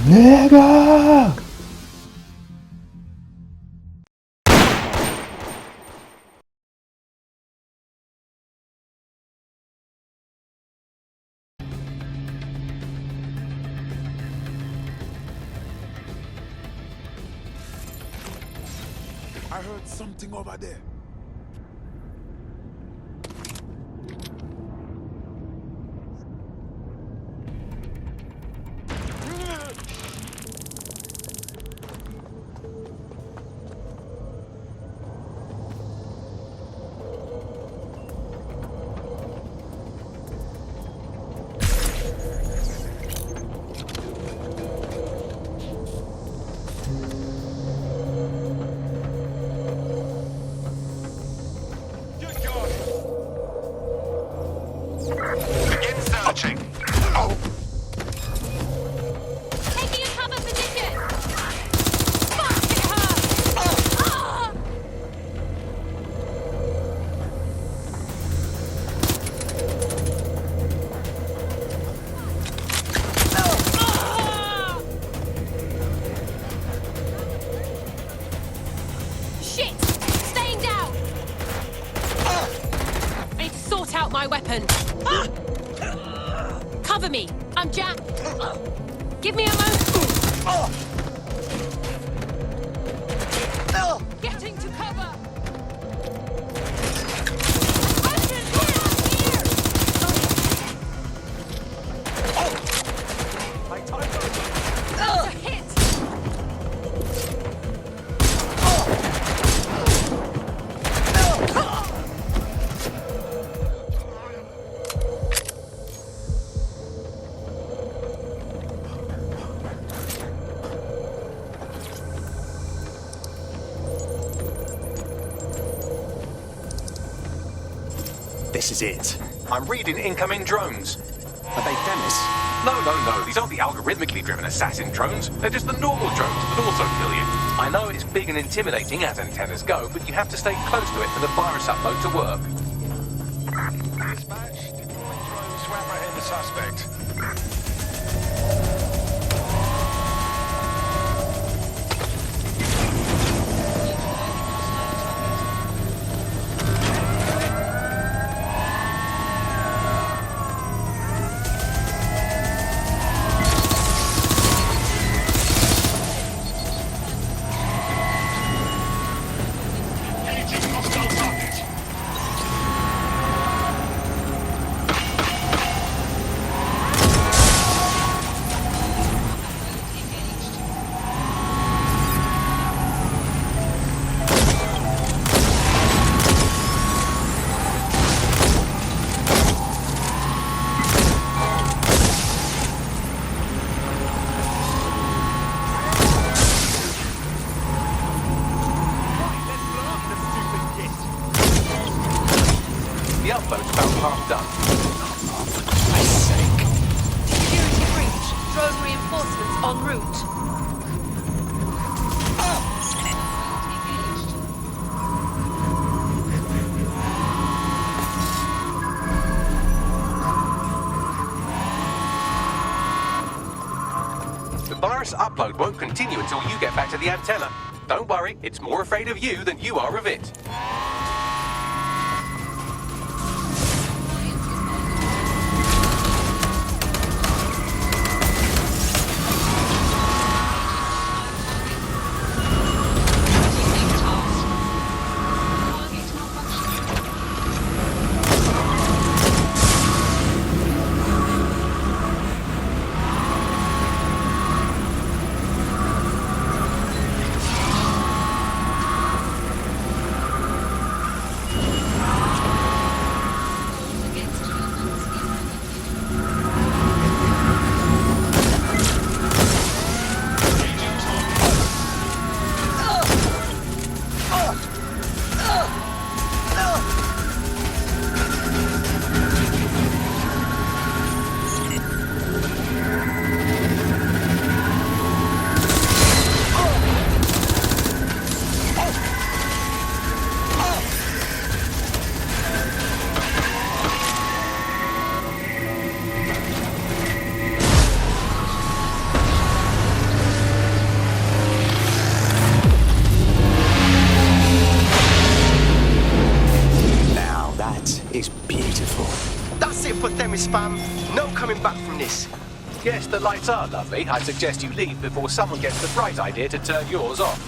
내가 I heard something over there. Begin searching. Taking a cover position! Fuck, it hurts! Ah! Ah! Shit! Staying down! I need to sort out my weapon. Cover me! I'm Jack. Give me a moment. Getting to cover. A hit. This is it. I'm reading incoming drones. Are they Dennis? No. These aren't the algorithmically driven assassin drones. They're just the normal drones that also kill you. I know it's big and intimidating as antennas go, but you have to stay close to it for the virus upload to work. Dispatch, deploying drones to apprehend the suspect. The upload's about half done. for Christ's sake. Security breach. Drone reinforcements en route. The virus upload won't continue until you get back to the antenna. Don't worry, it's more afraid of you than you are of it. Yes, the lights are lovely. I suggest you leave before someone gets the bright idea to turn yours off.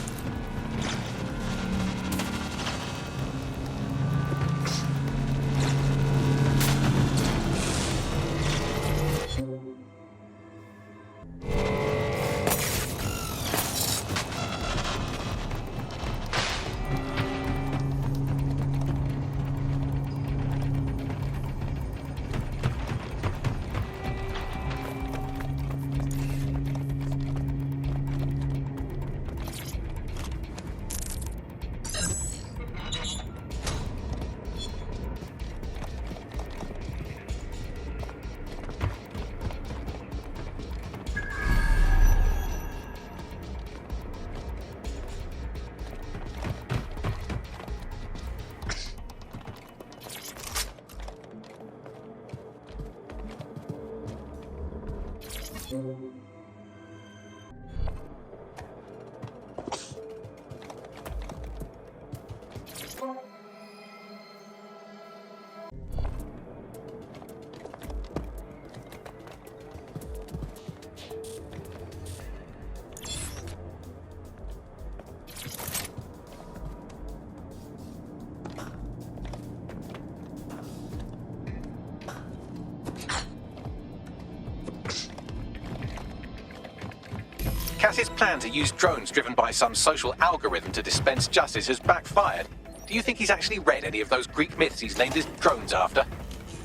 Cass's plan to use drones driven by some social algorithm to dispense justice has backfired. Do you think he's actually read any of those Greek myths he's named his drones after?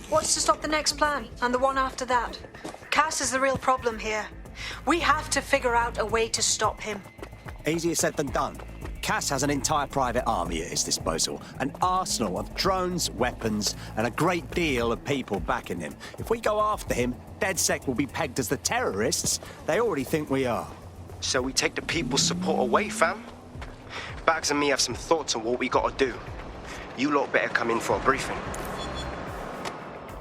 What's to stop the next plan, and the one after that? Cass is the real problem here. We have to figure out a way to stop him. Easier said than done. Cass has an entire private army at his disposal, an arsenal of drones, weapons, and a great deal of people backing him. If we go after him, DedSec will be pegged as the terrorists they already think we are. So we take the people's support away, fam? Bags and me have some thoughts on what we gotta do. You lot better come in for a briefing.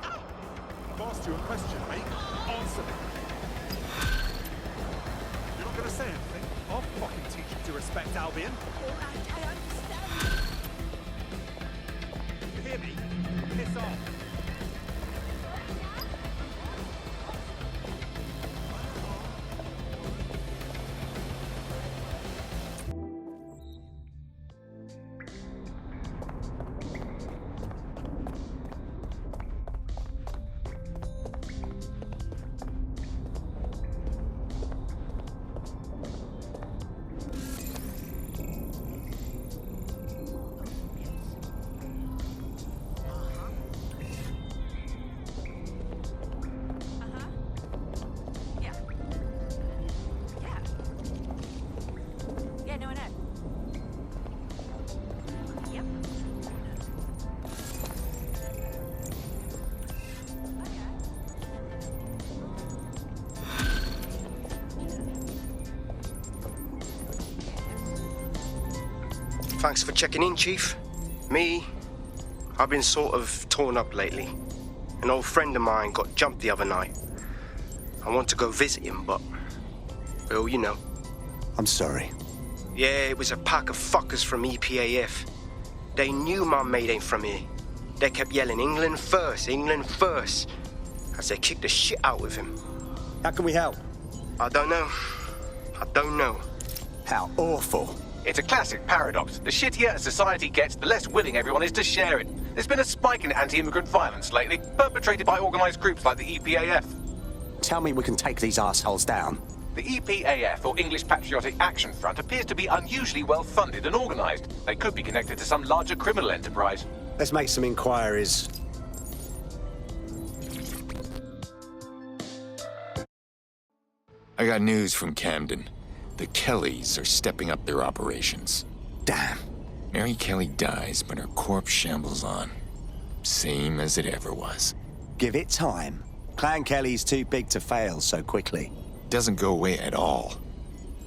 I've asked you a question, mate. Answer me. You're not gonna say anything? I'll fucking teach you to respect Albion. You hear me? Piss off. Thanks for checking in, Chief. Me, I've been sort of torn up lately. An old friend of mine got jumped the other night. I want to go visit him, but... well, you know. I'm sorry. Yeah, it was a pack of fuckers from EPAF. They knew my mate ain't from here. They kept yelling, England first, as they kicked the shit out of him. How can we help? I don't know. How awful. It's a classic paradox. The shittier a society gets, the less willing everyone is to share it. There's been a spike in anti-immigrant violence lately, perpetrated by organised groups like the EPAF. Tell me we can take these assholes down. The EPAF, or English Patriotic Action Front, appears to be unusually well funded and organised. They could be connected to some larger criminal enterprise. Let's make some inquiries. I got news from Camden. The Kellys are stepping up their operations. Damn. Mary Kelly dies, but her corpse shambles on. Same as it ever was. Give it time. Clan Kelly's too big to fail so quickly. Doesn't go away at all.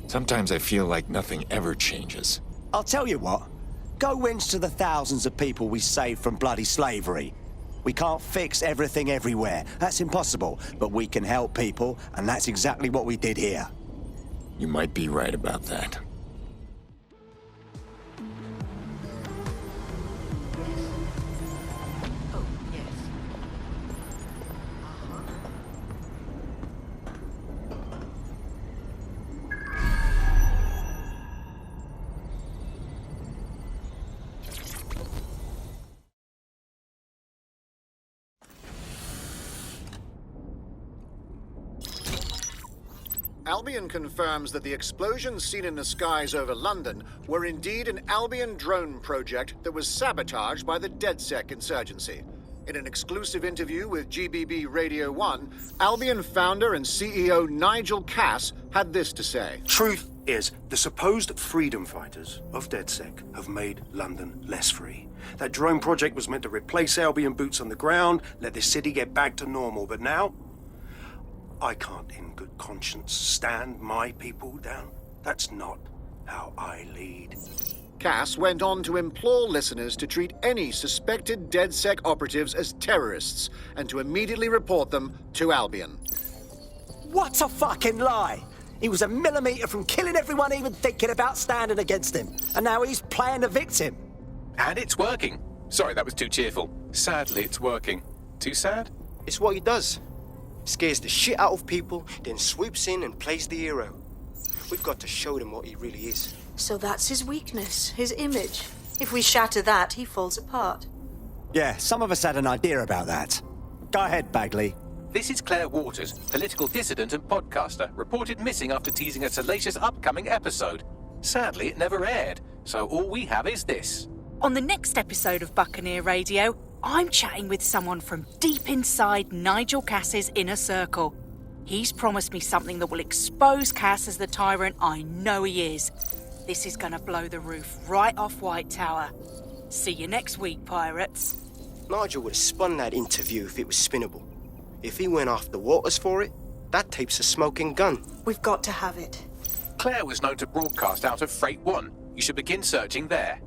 Sometimes I feel like nothing ever changes. I'll tell you what. Go winch to the thousands of people we saved from bloody slavery. We can't fix everything everywhere. That's impossible. But we can help people, and that's exactly what we did here. You might be right about that. Albion confirms that the explosions seen in the skies over London were indeed an Albion drone project that was sabotaged by the DedSec insurgency. In an exclusive interview with GBB Radio 1, Albion founder and CEO Nigel Cass had this to say. Truth is, the supposed freedom fighters of DedSec have made London less free. That drone project was meant to replace Albion boots on the ground, let the city get back to normal, but now I can't in good conscience stand my people down. That's not how I lead. Cass went on to implore listeners to treat any suspected DedSec operatives as terrorists and to immediately report them to Albion. What a fucking lie! He was a millimetre from killing everyone even thinking about standing against him. And now he's playing the victim. And it's working. Sorry, that was too cheerful. Sadly, it's working. Too sad? It's what he does. Scares the shit out of people, then swoops in and plays the hero. We've got to show them what he really is. So that's his weakness, his image. If we shatter that, he falls apart. Yeah, some of us had an idea about that. Go ahead, Bagley. This is Claire Waters, political dissident and podcaster, reported missing after teasing a salacious upcoming episode. Sadly, it never aired, so all we have is this. On the next episode of Buccaneer Radio, I'm chatting with someone from deep inside Nigel Cass's inner circle. He's promised me something that will expose Cass as the tyrant I know he is. This is gonna blow the roof right off White Tower. See you next week, pirates. Nigel would have spun that interview if it was spinnable. If he went after Waters for it, that tape's a smoking gun. We've got to have it. Claire was known to broadcast out of Freight 1. You should begin searching there.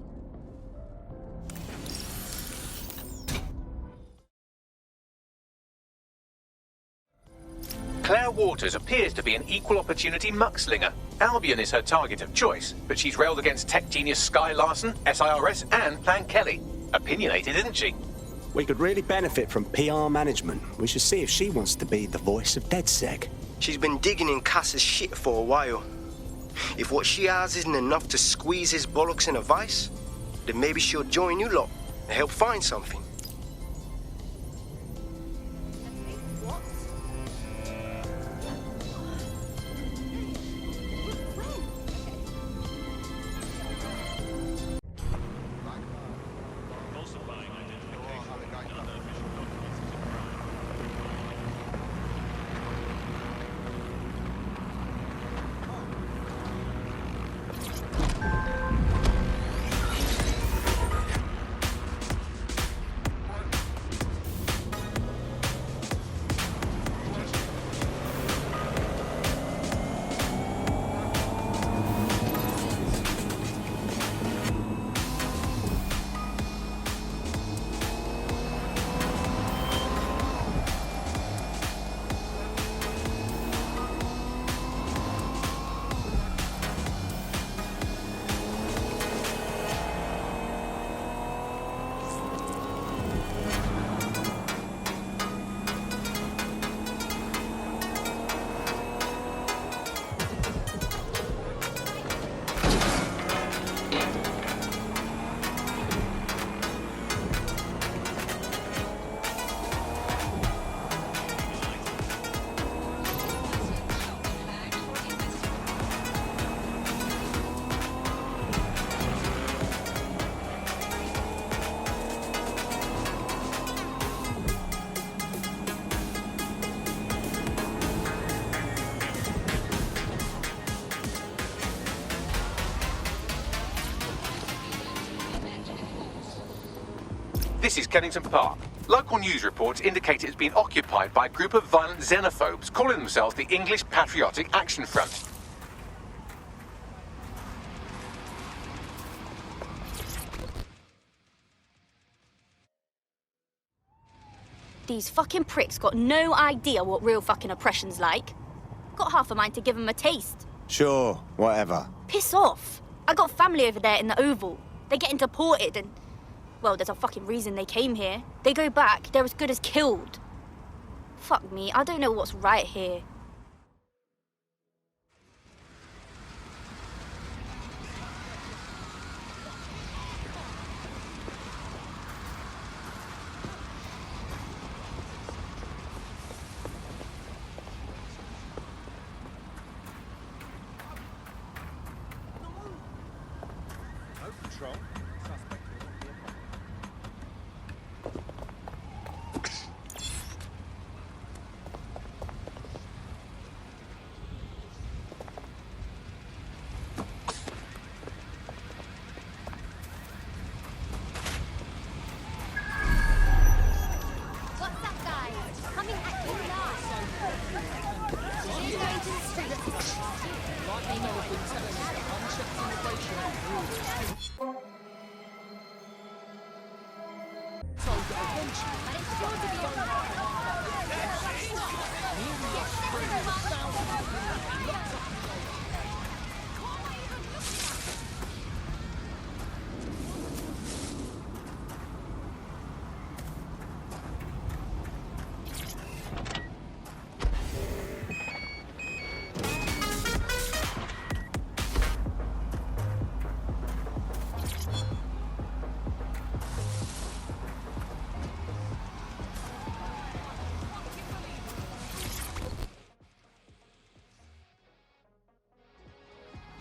Claire Waters appears to be an equal opportunity muckslinger. Albion is her target of choice, but she's railed against tech genius Sky Larson, SIRS, and Plan Kelly. Opinionated, isn't she? We could really benefit from PR management. We should see if she wants to be the voice of DedSec. She's been digging in Cass's shit for a while. If what she has isn't enough to squeeze his bollocks in a vice, then maybe she'll join you lot and help find something. This is Kennington Park. Local news reports indicate it has been occupied by a group of violent xenophobes calling themselves the English Patriotic Action Front. These fucking pricks got no idea what real fucking oppression's like. Got half a mind to give them a taste. Sure, whatever. Piss off. I got family over there in the Oval. They're getting deported and... well, there's a fucking reason they came here. They go back, they're as good as killed. Fuck me, I don't know what's right here.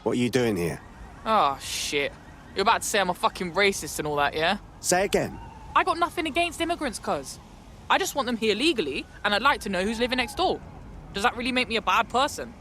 What are you doing here? Oh, shit. You're about to say I'm a fucking racist and all that, yeah? Say again. I got nothing against immigrants, cuz. I just want them here legally, and I'd like to know who's living next door. Does that really make me a bad person?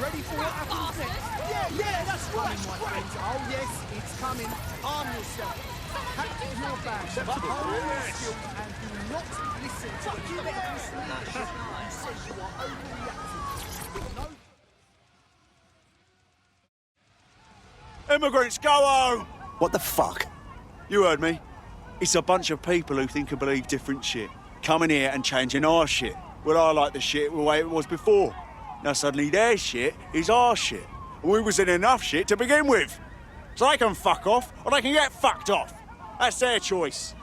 Ready for what happens next? Yeah, that's right. Oh yes, it's coming. Arm yourself. Pack your bags, but hold your skill and do not listen to anything who says you are overreacting. Immigrants, go home! What the fuck? You heard me. It's a bunch of people who think and believe different shit. Coming here and changing our shit. Well, I like the shit the way it was before. Now suddenly their shit is our shit. And we was in enough shit to begin with. So they can fuck off, or they can get fucked off. That's their choice.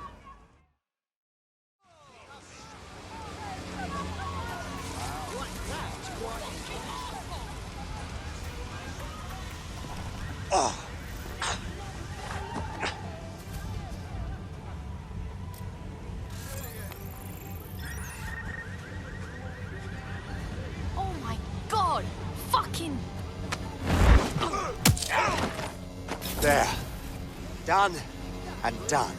Oh. Oh my god! Fucking... There. Done and done.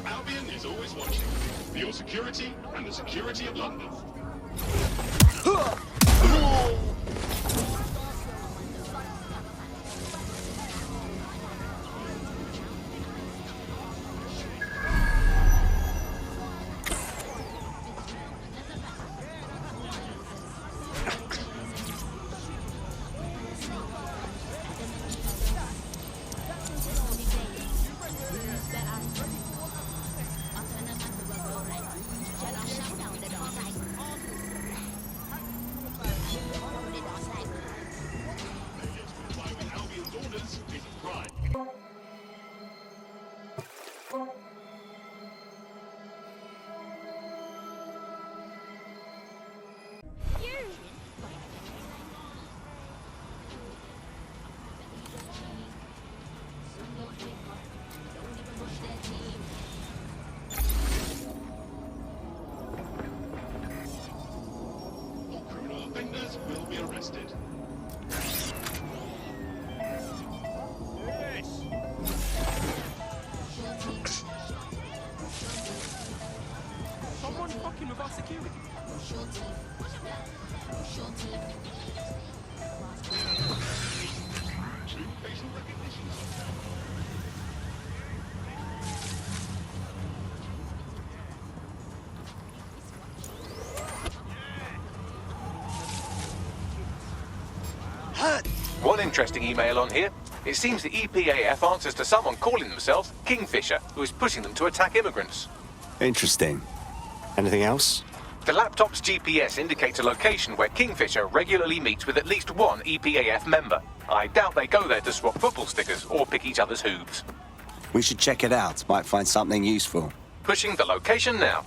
Albion is always watching. For your security and the security of London. Criminal offenders will be arrested. Someone fucking with our security. True facial recognition. One interesting email on here. It seems the EPAF answers to someone calling themselves Kingfisher, who is pushing them to attack immigrants. Interesting. Anything else? The laptop's GPS indicates a location where Kingfisher regularly meets with at least one EPAF member. I doubt they go there to swap football stickers or pick each other's hooves. We should check it out. Might find something useful. Pushing the location now.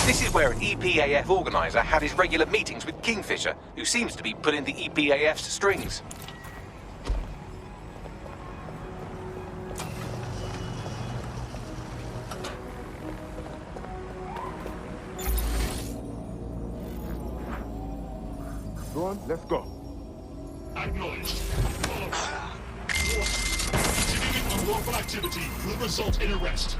This is where an EPAF organizer had his regular meetings with Kingfisher, who seems to be pulling the EPAF's strings. Go on, let's go. Acknowledged. Significant unlawful activity will result in arrest.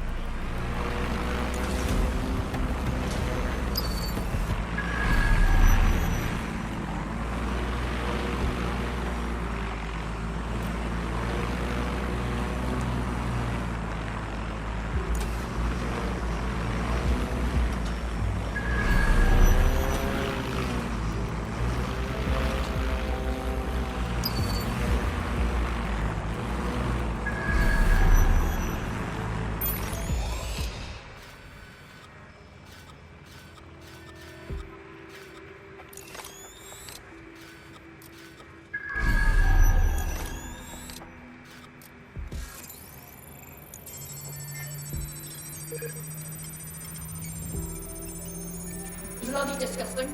Bloody disgusting.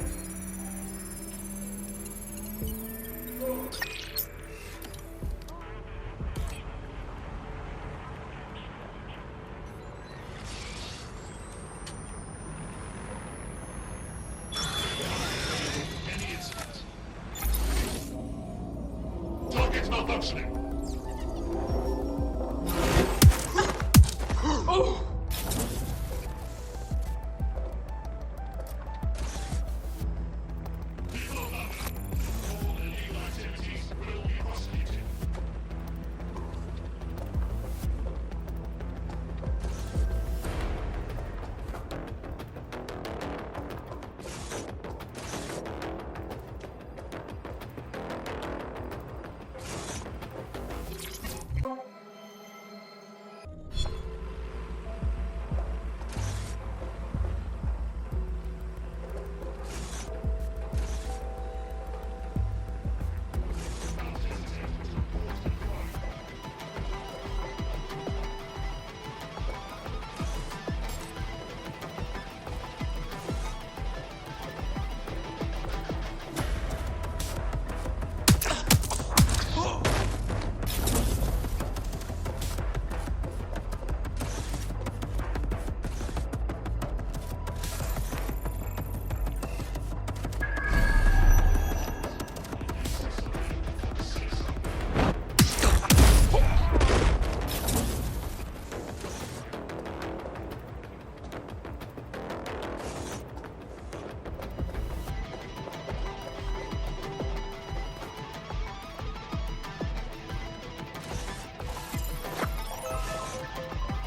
Any incident. Target's malfunctioning. Oh!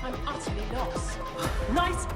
I'm utterly lost. Nice.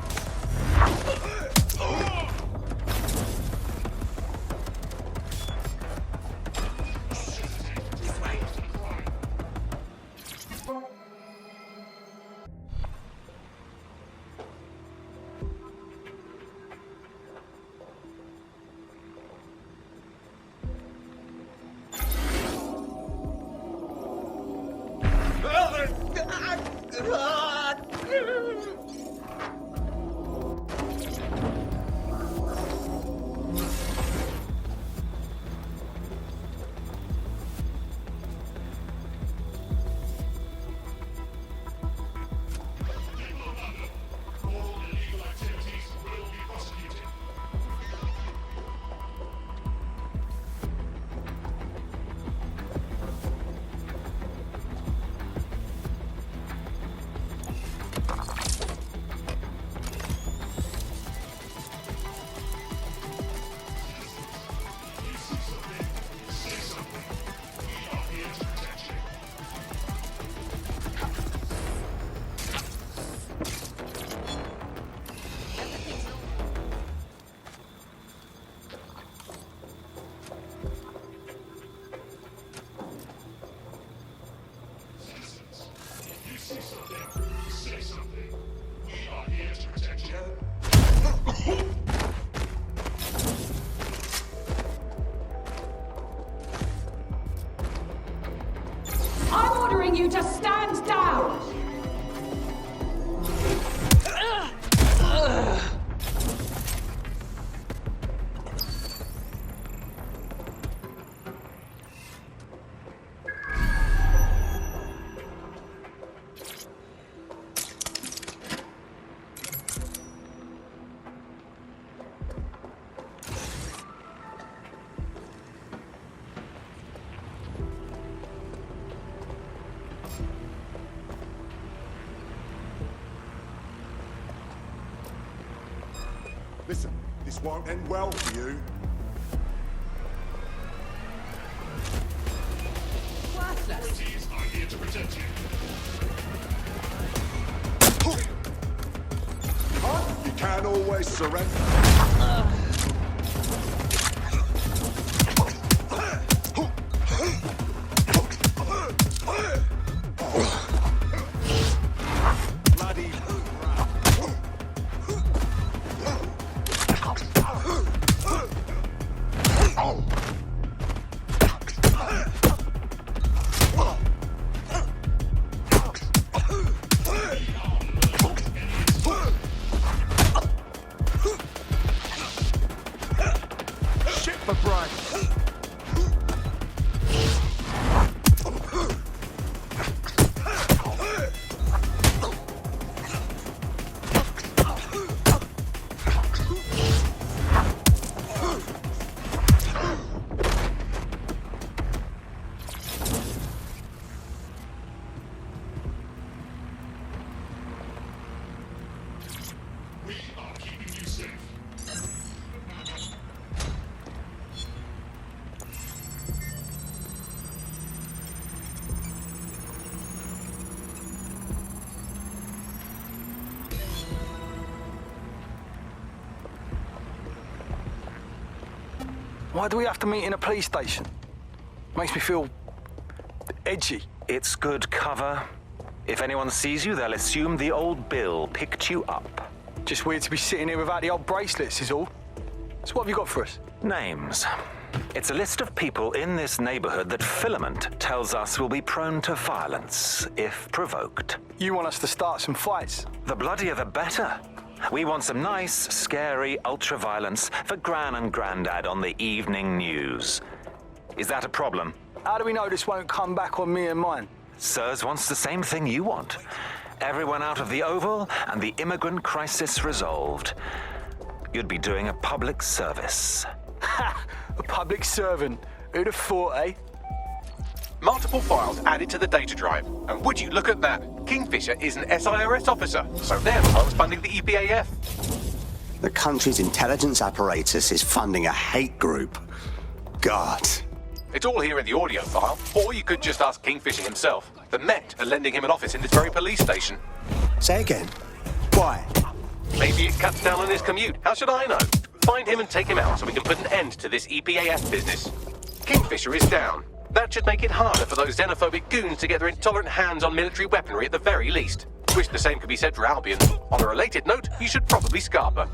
I'm ordering you to stand down! Listen, this won't end well for you. Authorities are here to protect you. You can't always surrender. Bloody shit for Brian. We are keeping you safe. Why do we have to meet in a police station? Makes me feel edgy. It's good cover. If anyone sees you, they'll assume the old Bill picked you up. Just weird to be sitting here without the old bracelets is all. So what have you got for us? Names. It's a list of people in this neighborhood that Filament tells us will be prone to violence if provoked. You want us to start some fights? The bloodier the better. We want some nice, scary ultra-violence for Gran and Grandad on the evening news. Is that a problem? How do we know this won't come back on me and mine? Sirs wants the same thing you want. Everyone out of the Oval and the immigrant crisis resolved. You'd be doing a public service. Ha! A public servant. Who'd have thought, eh? Multiple files added to the data drive. And would you look at that? Kingfisher is an SIRS officer, so they're the ones funding the EPAF. The country's intelligence apparatus is funding a hate group. God. It's all here in the audio file, or you could just ask Kingfisher himself. The Met are lending him an office in this very police station. Say again. Why? Maybe it cuts down on his commute. How should I know? Find him and take him out so we can put an end to this EPAF business. Kingfisher is down. That should make it harder for those xenophobic goons to get their intolerant hands on military weaponry at the very least. Wish the same could be said for Albion. On a related note, you should probably Scarper.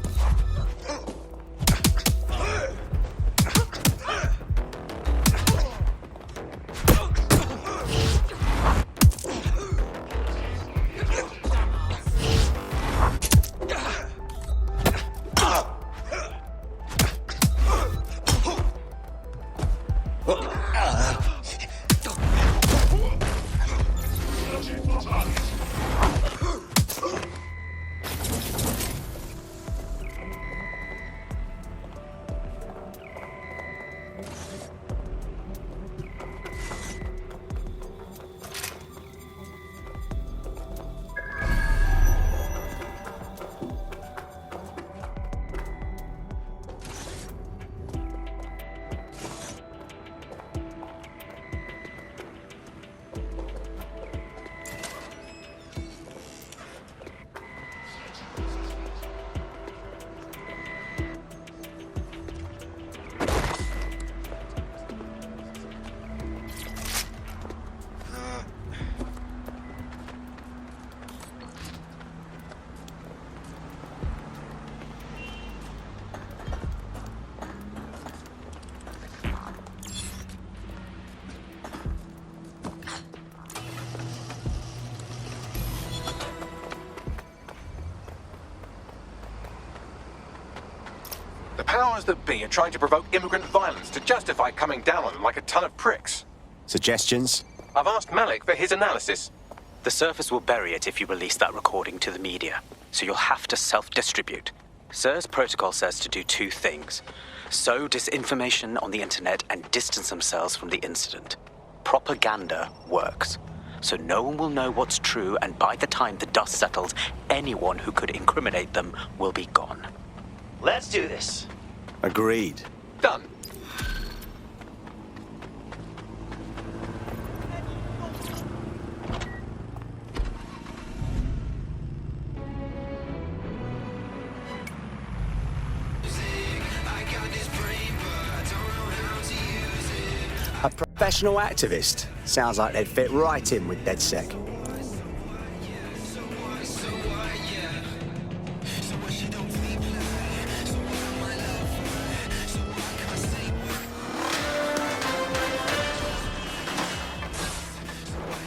The powers that be are trying to provoke immigrant violence to justify coming down on them like a ton of pricks. Suggestions? I've asked Malik for his analysis. The Surface will bury it if you release that recording to the media, so you'll have to self-distribute. SIRS protocol says to do two things. Sow disinformation on the internet and distance themselves from the incident. Propaganda works. So no one will know what's true, and by the time the dust settles, anyone who could incriminate them will be gone. Let's do this. Agreed. Done. A professional activist. Sounds like they'd fit right in with DedSec.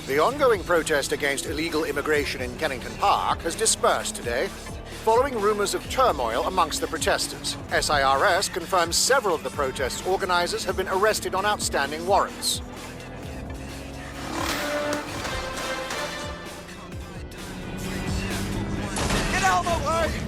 The ongoing protest against illegal immigration in Kennington Park has dispersed today, following rumours of turmoil amongst the protesters. SIRS confirms several of the protest's organisers have been arrested on outstanding warrants. Get out of the way!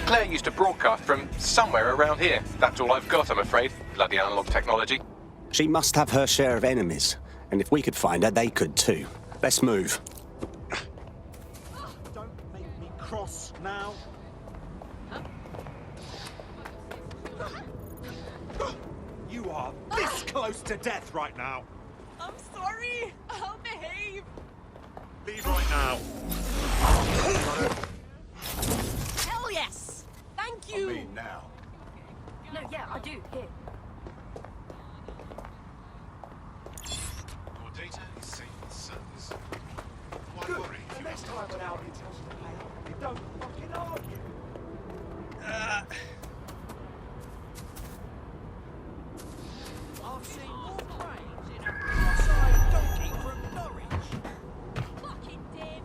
Claire used to broadcast from somewhere around here. That's all I've got, I'm afraid. Bloody analog technology. She must have her share of enemies. And if we could find her, they could too. Let's move. Don't make me cross now. You are this close to death right now. I'm sorry. I'll behave. Leave right now. Hell yes. Thank you. I mean now. No, yeah, I do. Here. Your data is safe with service. Why Good. worry if The you next want time to an Albion tells you to pay up, you don't fucking argue. I've seen more brains in a cross-eyed donkey from Norwich. Fucking Dim.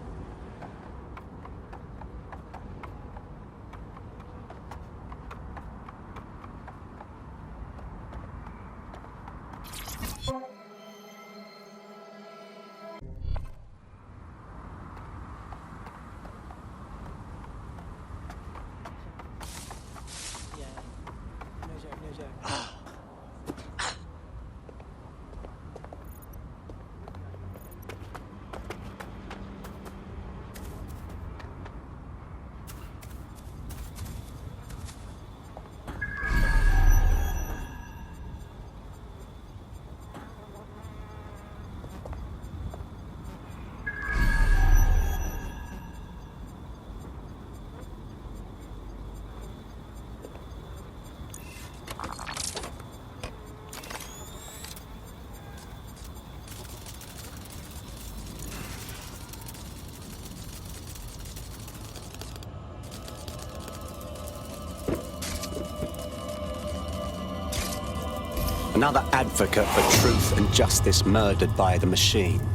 Another advocate for truth and justice murdered by the machine.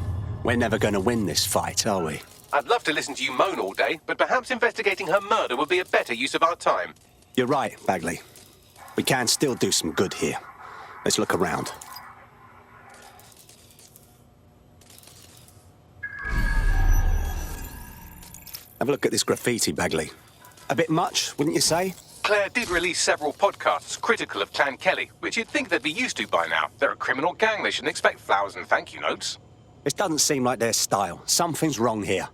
We're never going to win this fight, are we? I'd love to listen to you moan all day, but perhaps investigating her murder would be a better use of our time. You're right, Bagley. We can still do some good here. Let's look around. Have a look at this graffiti, Bagley. A bit much, wouldn't you say? Claire did release several podcasts critical of Clan Kelly, which you'd think they'd be used to by now. They're a criminal gang. They shouldn't expect flowers and thank you notes. It doesn't seem like their style. Something's wrong here.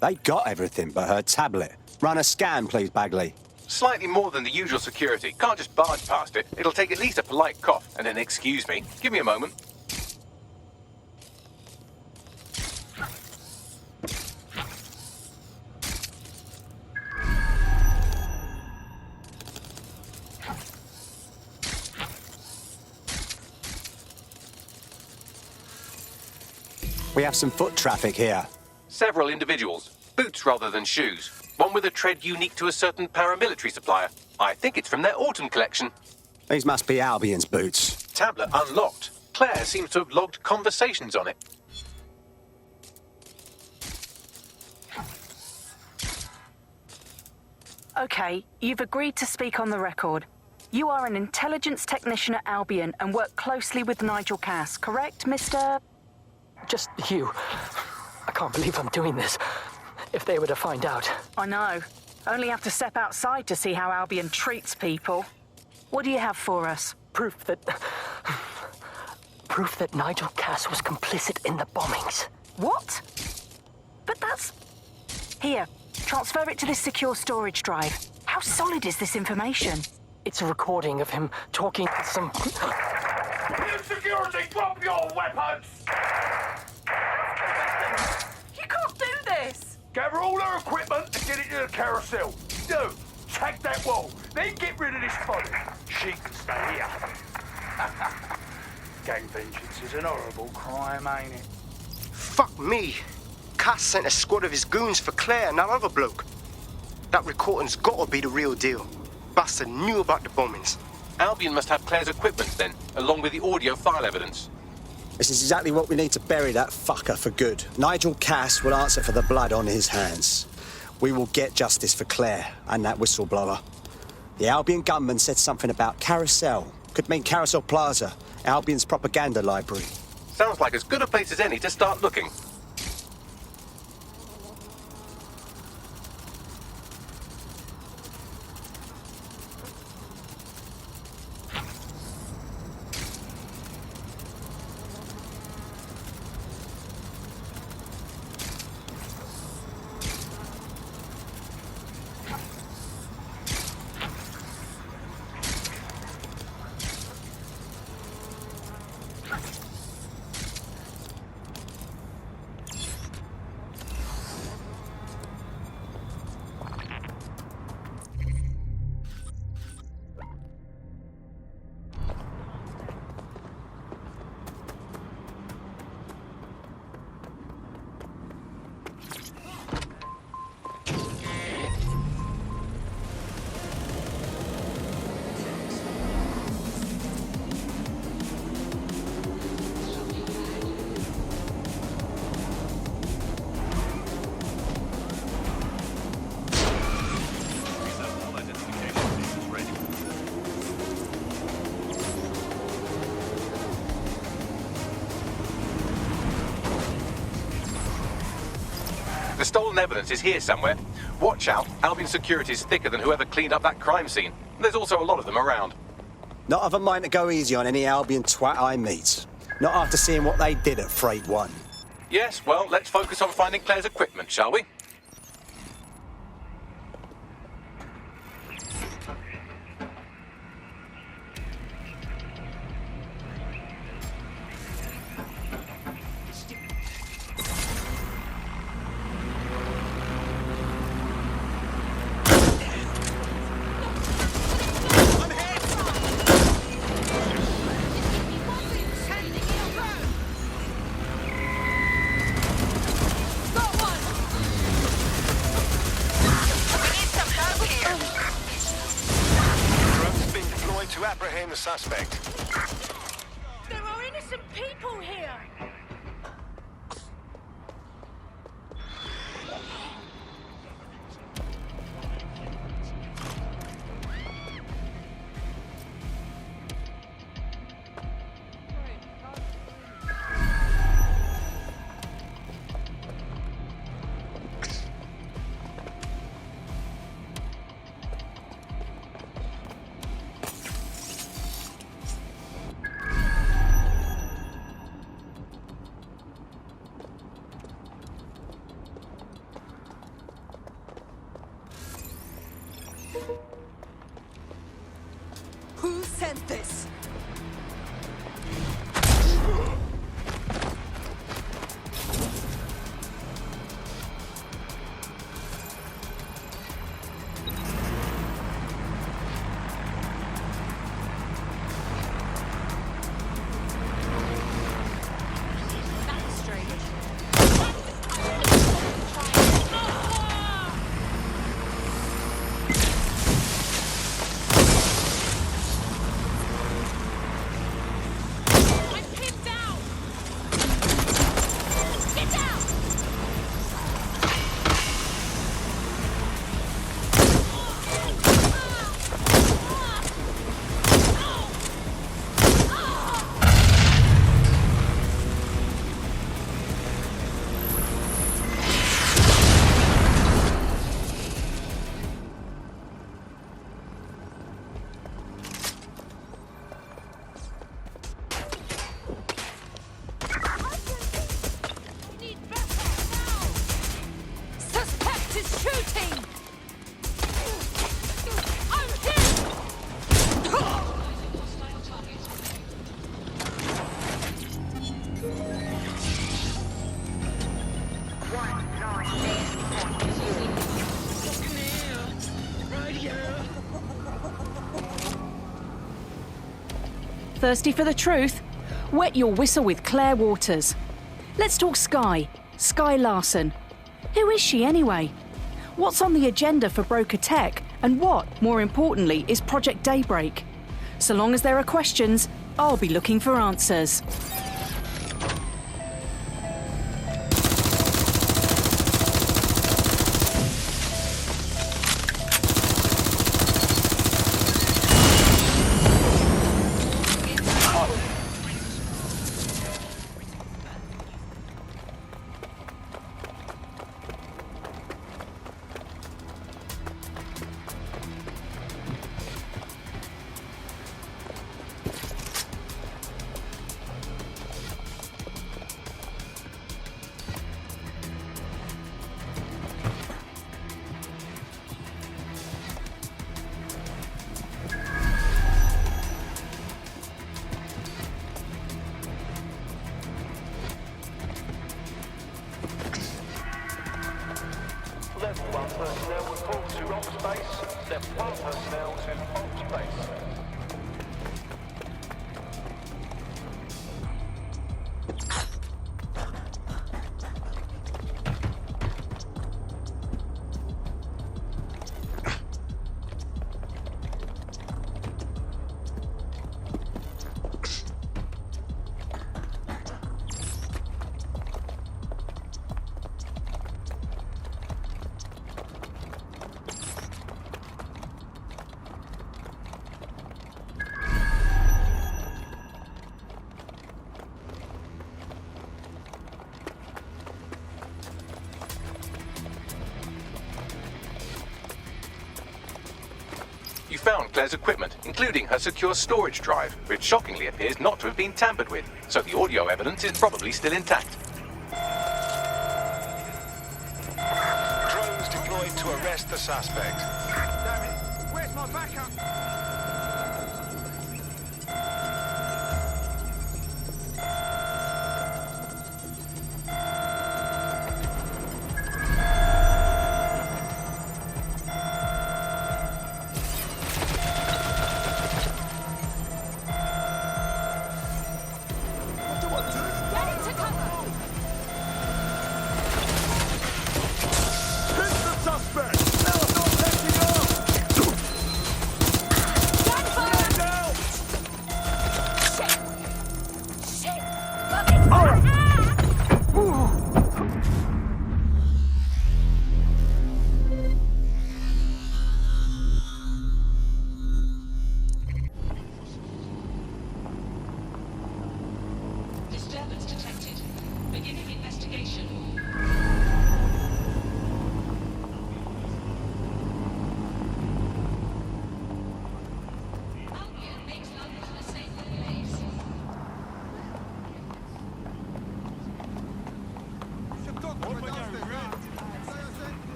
They got everything but her tablet. Run a scan, please, Bagley. Slightly more than the usual security. Can't just barge past it. It'll take at least a polite cough and an excuse me. Give me a moment. We have some foot traffic here. Several individuals. Boots rather than shoes. One with a tread unique to a certain paramilitary supplier. I think it's from their autumn collection. These must be Albion's boots. Tablet unlocked. Claire seems to have logged conversations on it. Okay, you've agreed to speak on the record. You are an intelligence technician at Albion and work closely with Nigel Cass, correct, Mr...? Just you. I can't believe I'm doing this. If they were to find out. I know. Only have to step outside to see how Albion treats people. What do you have for us? Proof that Nigel Cass was complicit in the bombings. What? But that's... Here, transfer it to this secure storage drive. How solid is this information? It's a recording of him talking to some... Security, drop your weapons! You can't do this! Gather all her equipment and get it to the carousel. Do. Tag that wall. Then get rid of this body. She can stay here. Gang vengeance is an horrible crime, ain't it? Fuck me. Cass sent a squad of his goons for Claire and that other bloke. That recording's gotta be the real deal. Bastard knew about the bombings. Albion must have Claire's equipment then, along with the audio file evidence. This is exactly what we need to bury that fucker for good. Nigel Cass will answer for the blood on his hands. We will get justice for Claire and that whistleblower. The Albion gunman said something about Carousel. Could mean Carousel Plaza, Albion's propaganda library. Sounds like as good a place as any to start looking. The stolen evidence is here somewhere. Watch out, Albion security is thicker than whoever cleaned up that crime scene. There's also a lot of them around. Not of a mind to go easy on any Albion twat I meet. Not after seeing what they did at Freight 1. Yes, well, let's focus on finding Claire's equipment, shall we? Suspect. There are innocent people here! Thirsty for the truth? Wet your whistle with Claire Waters. Let's talk Skye. Skye Larson. Who is she anyway? What's on the agenda for Broker Tech? And what, more importantly, is Project Daybreak? So long as there are questions, I'll be looking for answers. Level 1 personnel report to Ops Base. Level 1 personnel to Ops Base. You found Claire's equipment, including her secure storage drive, which shockingly appears not to have been tampered with, so the audio evidence is probably still intact. Drones deployed to arrest the suspect. Damn it! Where's my backup? Disturbance detected. Beginning investigation. Albion makes London a safer place.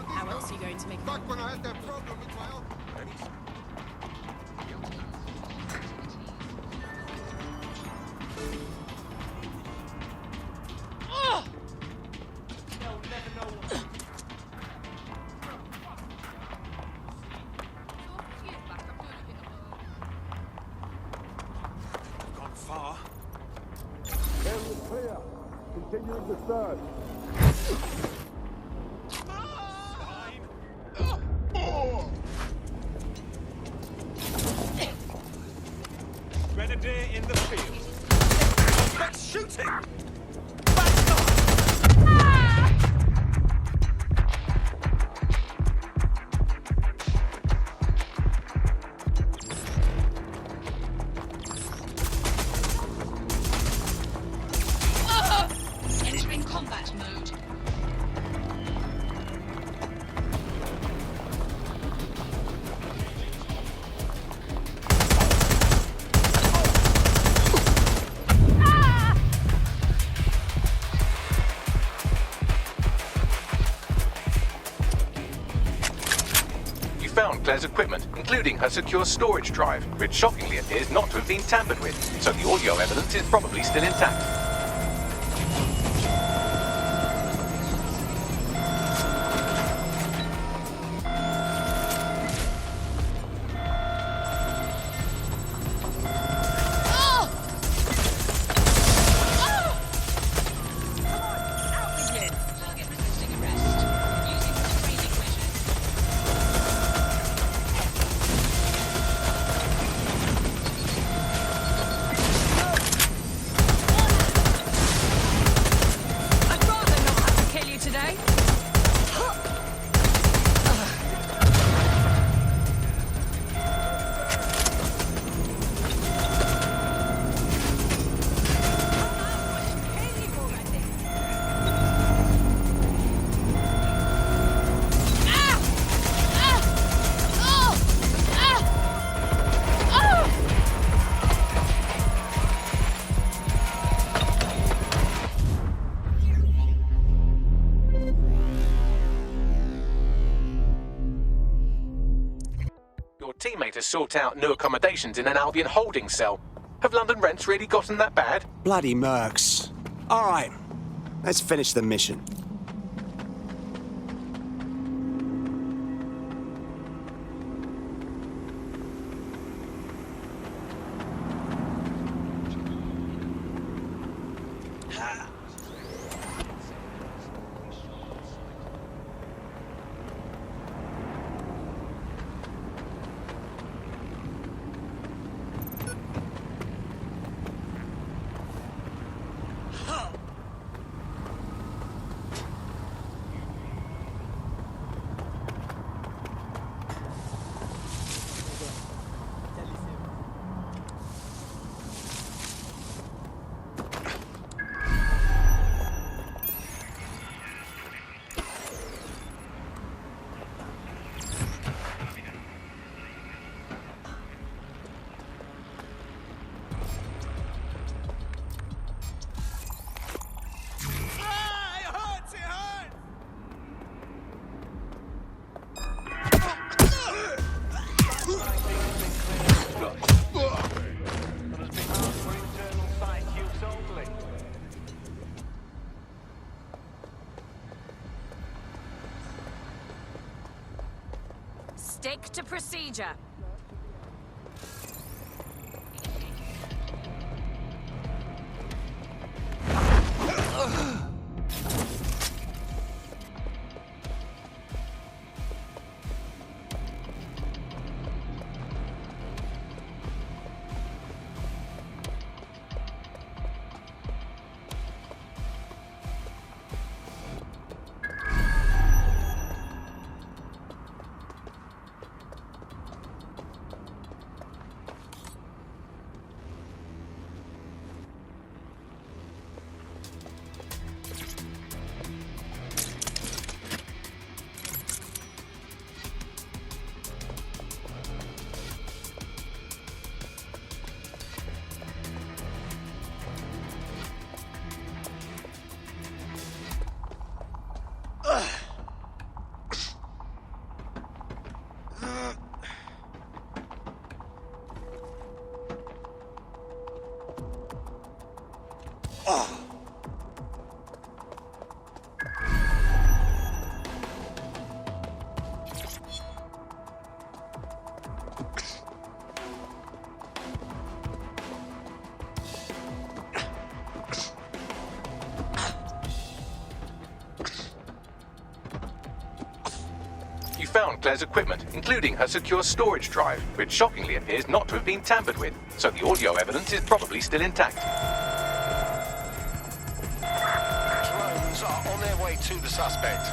How else are you going to make Back when I had that problem with my own... Gone far. Area clear. Continuing the search. Grenadier in the field. Suspect shooting! Entering combat mode. You found Claire's equipment, including her secure storage drive, which shockingly appears not to have been tampered with, so the audio evidence is probably still intact. sort out new accommodations in an Albion holding cell. Have London rents really gotten that bad? Bloody mercs. All right, let's finish the mission. Stick to procedure. You found Claire's equipment, including her secure storage drive, which shockingly appears not to have been tampered with, so the audio evidence is probably still intact. Drones are on their way to the suspect.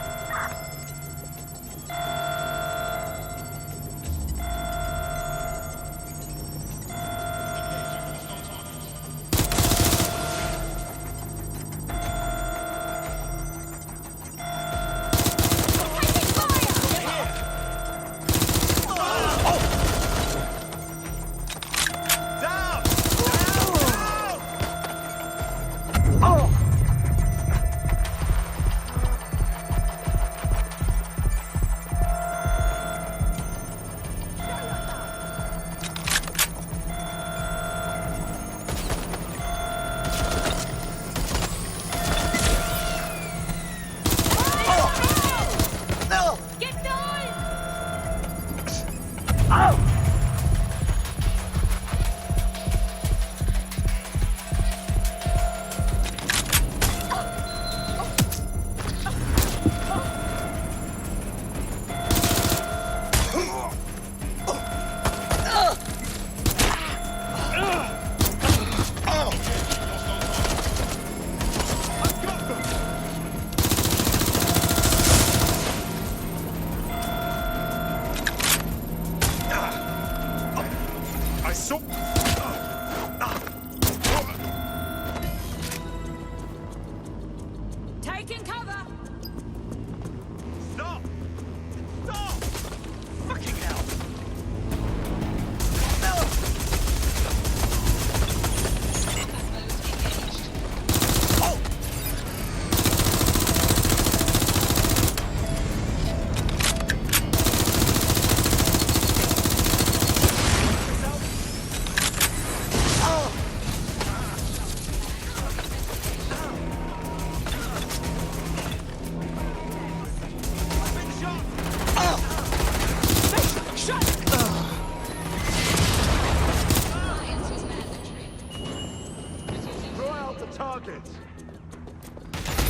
the target.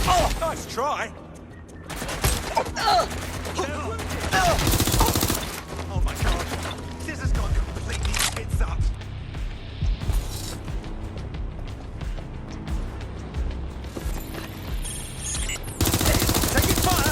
Oh, nice try. Oh my god. This has gone completely tits up. Taking fire!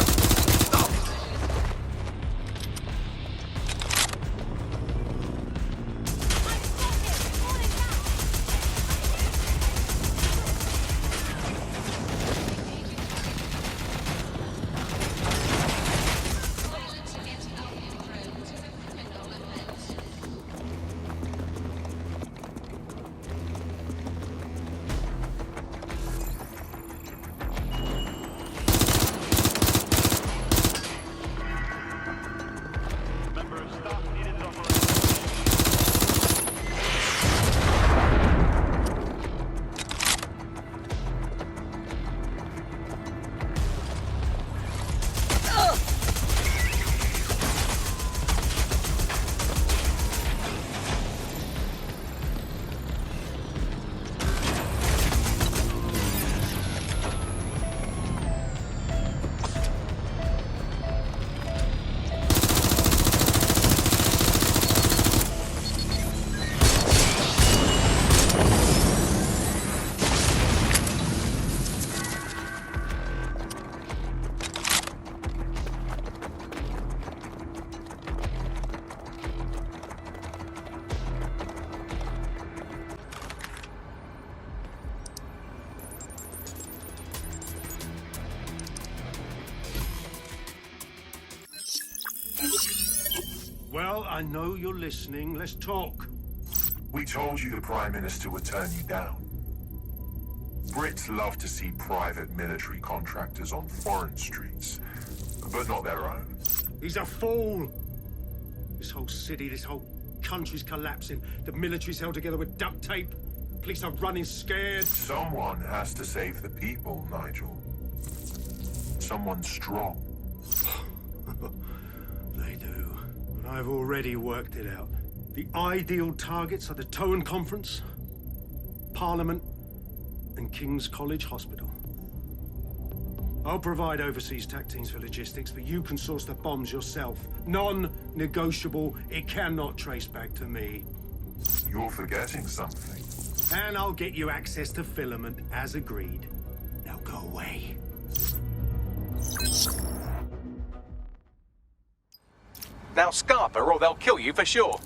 Well, I know you're listening. Let's talk. We told you the Prime Minister would turn you down. Brits love to see private military contractors on foreign streets, but not their own. He's a fool. This whole city, this whole country's collapsing. The military's held together with duct tape. Police are running scared. Someone has to save the people, Nigel. Someone strong. They do. But I've already worked it out. The ideal targets are the Towan Conference, Parliament, and King's College Hospital. I'll provide overseas tac teams for logistics, but you can source the bombs yourself. Non-negotiable. It cannot trace back to me. You're forgetting something. And I'll get you access to filament, as agreed. Now go away. Now, Scarper, or they'll kill you for sure.